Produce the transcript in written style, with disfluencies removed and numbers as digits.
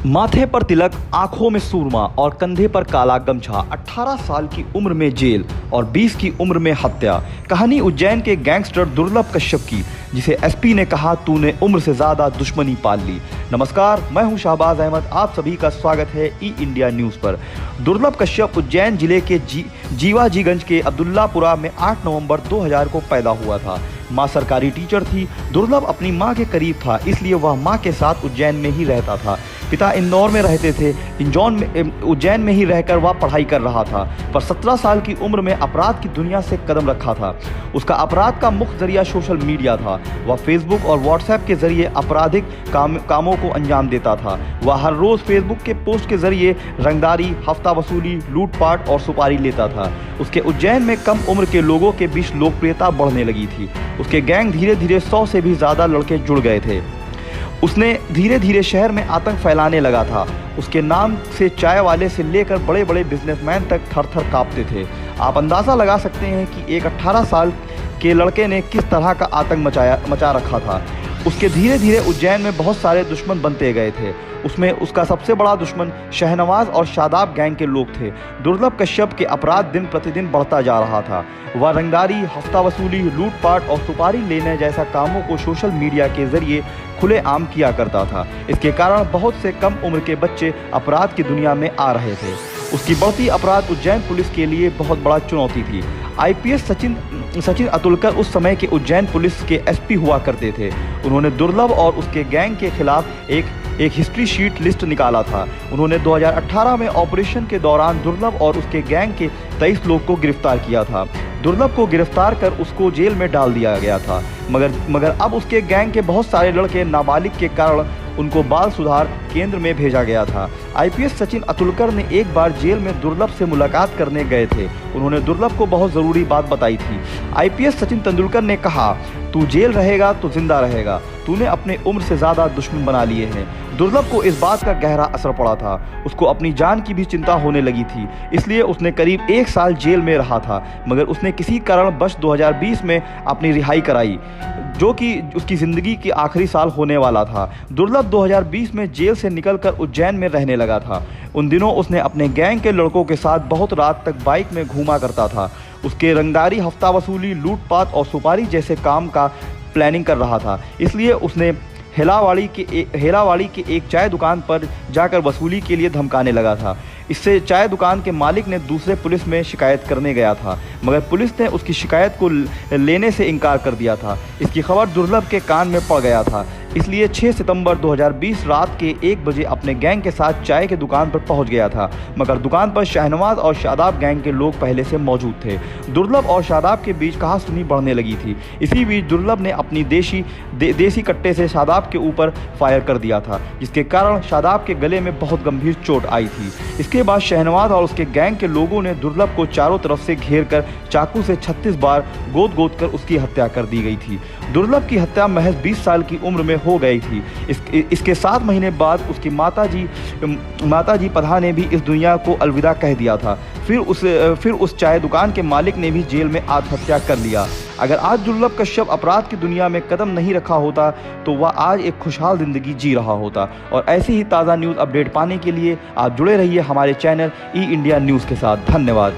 माथे पर तिलक, आंखों में सूरमा और कंधे पर काला गमछा, 18 साल की उम्र में जेल और 20 की उम्र में हत्या। कहानी उज्जैन के गैंगस्टर दुर्लभ कश्यप की, जिसे एसपी ने कहा तूने उम्र से ज्यादा दुश्मनी पाल ली। नमस्कार, मैं हूं शाहबाज अहमद, आप सभी का स्वागत है ई इंडिया न्यूज पर। दुर्लभ कश्यप उज्जैन जिले के जीवाजीगंज के अब्दुल्लापुरा में 8 नवंबर 2000 को पैदा हुआ था। माँ सरकारी टीचर थी। दुर्लभ अपनी माँ के करीब था, इसलिए वह माँ के साथ उज्जैन में ही रहता था। पिता इंदौर में रहते थे। उज्जैन में ही रहकर वह पढ़ाई कर रहा था, पर 17 साल की उम्र में अपराध की दुनिया से कदम रखा था। उसका अपराध का मुख्य जरिया सोशल मीडिया था। वह फेसबुक और व्हाट्सएप के जरिए आपराधिक कामों को अंजाम देता था। वह हर रोज फेसबुक के पोस्ट के जरिए रंगदारी, हफ्ता वसूली, लूटपाट और सुपारी लेता था। उसके उज्जैन में कम उम्र के लोगों के बीच लोकप्रियता बढ़ने लगी थी। उसके गैंग धीरे धीरे 100 से भी ज्यादा लड़के जुड़ गए थे। उसने धीरे धीरे शहर में आतंक फैलाने लगा था। उसके नाम से चाय वाले से लेकर बड़े बड़े बिजनेसमैन तक थर थर कांपते थे। आप अंदाज़ा लगा सकते हैं कि एक 18 साल के लड़के ने किस तरह का आतंक मचा रखा था। उसके धीरे धीरे उज्जैन में बहुत सारे दुश्मन बनते गए थे। उसमें उसका सबसे बड़ा दुश्मन शहनवाज और शादाब गैंग के लोग थे। दुर्लभ कश्यप के अपराध दिन प्रतिदिन बढ़ता जा रहा था। वह रंगदारी, हफ्ता वसूली, लूटपाट और सुपारी लेने जैसा कामों को सोशल मीडिया के जरिए खुलेआम किया करता था। इसके कारण बहुत से कम उम्र के बच्चे अपराध की दुनिया में आ रहे थे। उसकी बढ़ती अपराध उज्जैन पुलिस के लिए बहुत बड़ा चुनौती थी। आईपीएस सचिन अतुलकर उस समय के उज्जैन पुलिस के एसपी हुआ करते थे। उन्होंने दुर्लभ और उसके गैंग के खिलाफ एक हिस्ट्री शीट लिस्ट निकाला था। उन्होंने 2018 में ऑपरेशन के दौरान दुर्लभ और उसके गैंग के 23 लोग को गिरफ्तार किया था। दुर्लभ को गिरफ्तार कर उसको जेल में डाल दिया गया था, मगर अब उसके गैंग के बहुत सारे लड़के नाबालिग के कारण उनको बाल सुधार केंद्र में भेजा गया था। आईपीएस सचिन अतुलकर ने एक बार जेल में दुर्लभ से मुलाकात करने गए थे। उन्होंने दुर्लभ को बहुत ज़रूरी बात बताई थी। आईपीएस सचिन तेंदुलकर ने कहा, तू जेल रहेगा तो जिंदा रहेगा, तूने अपने उम्र से ज़्यादा दुश्मन बना लिए हैं। दुर्लभ को इस बात का गहरा असर पड़ा था। उसको अपनी जान की भी चिंता होने लगी थी, इसलिए उसने करीब 1 साल जेल में रहा था, मगर उसने किसी कारणवश 2020 में अपनी रिहाई कराई, जो कि उसकी ज़िंदगी की आखिरी साल होने वाला था। दुर्लभ 2020 में जेल से निकलकर उज्जैन में रहने लगा था। उन दिनों उसने अपने गैंग के लड़कों के साथ बहुत रात तक बाइक में घूमा करता था। उसके रंगदारी, हफ्ता वसूली, लूटपाट और सुपारी जैसे काम का प्लानिंग कर रहा था। इसलिए उसने हेलावाड़ी के एक चाय दुकान पर जाकर वसूली के लिए धमकाने लगा था। इससे चाय दुकान के मालिक ने दूसरे पुलिस में शिकायत करने गया था, मगर पुलिस ने उसकी शिकायत को लेने से इनकार कर दिया था। इसकी खबर दुर्लभ के कान में पड़ गया था, इसलिए 6 सितंबर 2020 रात के 1 बजे अपने गैंग के साथ चाय के दुकान पर पहुंच गया था, मगर दुकान पर शहनवाज और शादाब गैंग के लोग पहले से मौजूद थे। दुर्लभ और शादाब के बीच कहासुनी बढ़ने लगी थी। इसी बीच दुर्लभ ने अपनी देसी कट्टे से शादाब के ऊपर फायर कर दिया था, जिसके कारण शादाब के गले में बहुत गंभीर चोट आई थी। इसके बाद शहनवाज और उसके गैंग के लोगों ने दुर्लभ को चारों तरफ से घेर कर चाकू से 36 बार गोद कर उसकी हत्या कर दी गई थी। दुर्लभ की हत्या महज 20 साल की उम्र में हो गई थी। इसके 7 महीने बाद उसकी माताजी पधा ने भी इस दुनिया को अलविदा कह दिया था। फिर उस चाय दुकान के मालिक ने भी जेल में आत्महत्या कर लिया। अगर आज दुर्लभ कश्यप अपराध की दुनिया में कदम नहीं रखा होता तो वह आज एक खुशहाल जिंदगी जी रहा होता। और ऐसी ही ताज़ा न्यूज़ अपडेट पाने के लिए आप जुड़े रहिए हमारे चैनल ई इंडिया न्यूज़ के साथ। धन्यवाद।